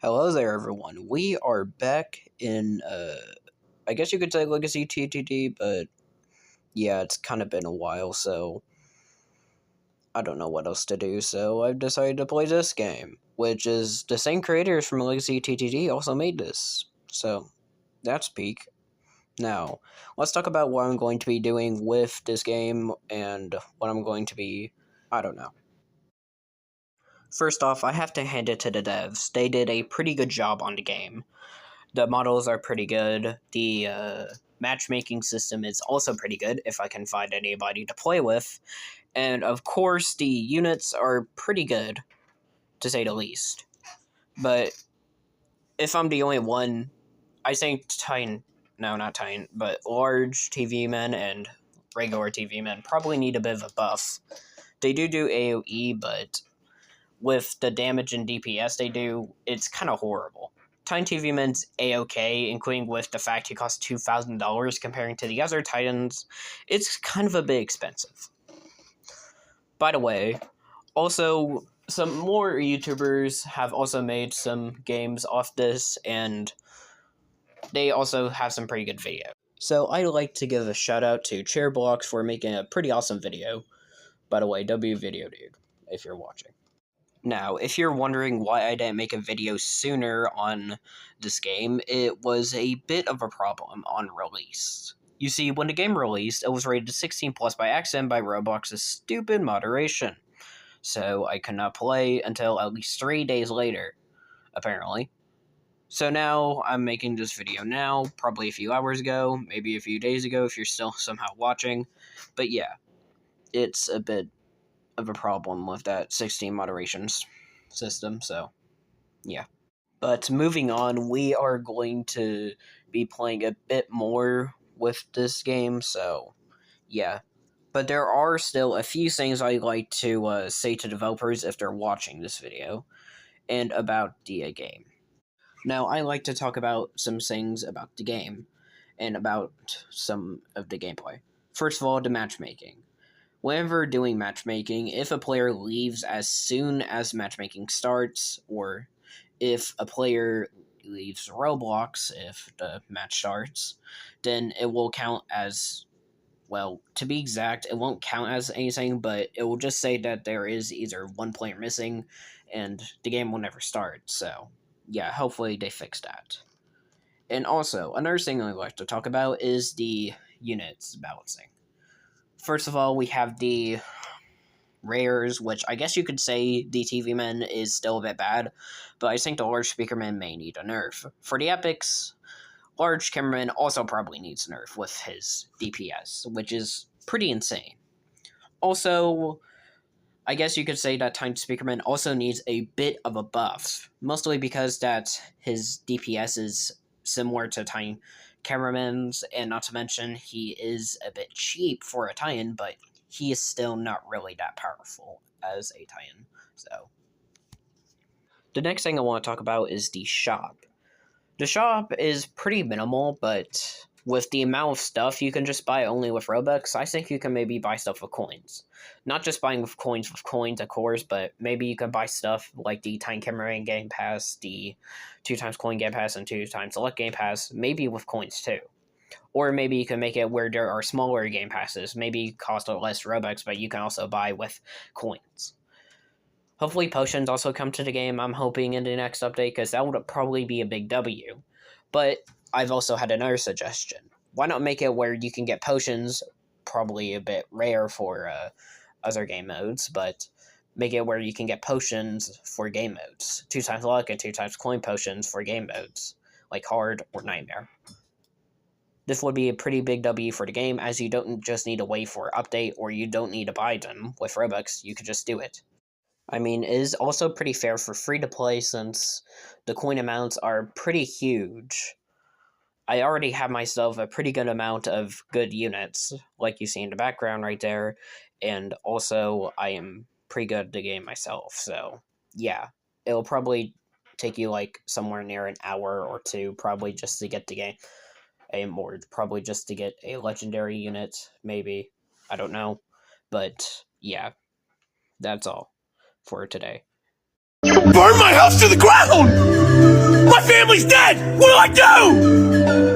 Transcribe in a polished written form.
Hello there, everyone. We are back in, I guess you could say Legacy TTD, but yeah, it's kind of been a while, so I don't know what else to do, so I've decided to play this game, which is the same creators from Legacy TTD also made this, so that's peak. Now, let's talk about what I'm going to be doing with this game and what I'm going to be, I don't know. First off, I have to hand it to the devs. They did a pretty good job on the game. The models are pretty good. The matchmaking system is also pretty good, if I can find anybody to play with. And of course, the units are pretty good, to say the least. But if I'm the only one, I think not Titan, but large TV men and regular TV men probably need a bit of a buff. They do AoE, but with the damage and DPS they do, it's kind of horrible. Titan TV Men's A-okay, including with the fact he costs $2,000 comparing to the other Titans. It's kind of a bit expensive. By the way, also, some more YouTubers have also made some games off this, and they also have some pretty good videos. So I'd like to give a shout out to Chairblocks for making a pretty awesome video. By the way, W Video Dude, if you're watching. Now, if you're wondering why I didn't make a video sooner on this game, it was a bit of a problem on release. You see, when the game released, it was rated 16 plus by accident by Roblox's stupid moderation. So I could not play until at least 3 days later, apparently. So now, I'm making this video now, probably a few hours ago, maybe a few days ago if you're still somehow watching. But yeah, it's a bit of a problem with that 16 moderations system, so yeah. But moving on, we are going to be playing a bit more with this game, so yeah. But there are still a few things I'd like to say to developers if they're watching this video, and about the game. Now, I like to talk about some things about the game, and about some of the gameplay. First of all, the matchmaking. Whenever doing matchmaking, if a player leaves as soon as matchmaking starts, or if a player leaves Roblox if the match starts, then it will count as, well, to be exact, it won't count as anything, but it will just say that there is either one player missing, and the game will never start, so yeah, hopefully they fix that. And also, another thing I'd like to talk about is the units balancing. First of all, we have the rares, which I guess you could say the TV Men is still a bit bad, but I think the large speaker man may need a nerf. For the epics, large cameraman also probably needs a nerf with his DPS, which is pretty insane. Also, I guess you could say that Titan Speakerman also needs a bit of a buff, mostly because that his DPS is similar to Titan Cameraman's, and not to mention he is a bit cheap for a Titan, but he is still not really that powerful as a Titan. So, the next thing I want to talk about is the shop. The shop is pretty minimal, but with the amount of stuff you can just buy only with Robux, I think you can maybe buy stuff with coins. Not just buying with coins, of course, but maybe you can buy stuff like the Titan Cameraman Game Pass, the 2x Coin Game Pass, and 2x Select Game Pass, maybe with coins too. Or maybe you can make it where there are smaller Game Passes, maybe cost less Robux, but you can also buy with coins. Hopefully potions also come to the game, I'm hoping, in the next update, because that would probably be a big W. But I've also had another suggestion. Why not make it where you can get potions, probably a bit rare for other game modes, but make it where you can get potions for game modes. 2x luck and 2x coin potions for game modes, like hard or nightmare. This would be a pretty big W for the game, as you don't just need to wait for an update, or you don't need to buy them with Robux, you could just do it. I mean, it is also pretty fair for free-to-play since the coin amounts are pretty huge. I already have myself a pretty good amount of good units, like you see in the background right there, and also I am pretty good at the game myself, so yeah. It'll probably take you like somewhere near an hour or two, probably just to get the game, or probably just to get a legendary unit, maybe. I don't know, but yeah, that's all for today. Burn my house to the ground! My family's dead! What'll I do?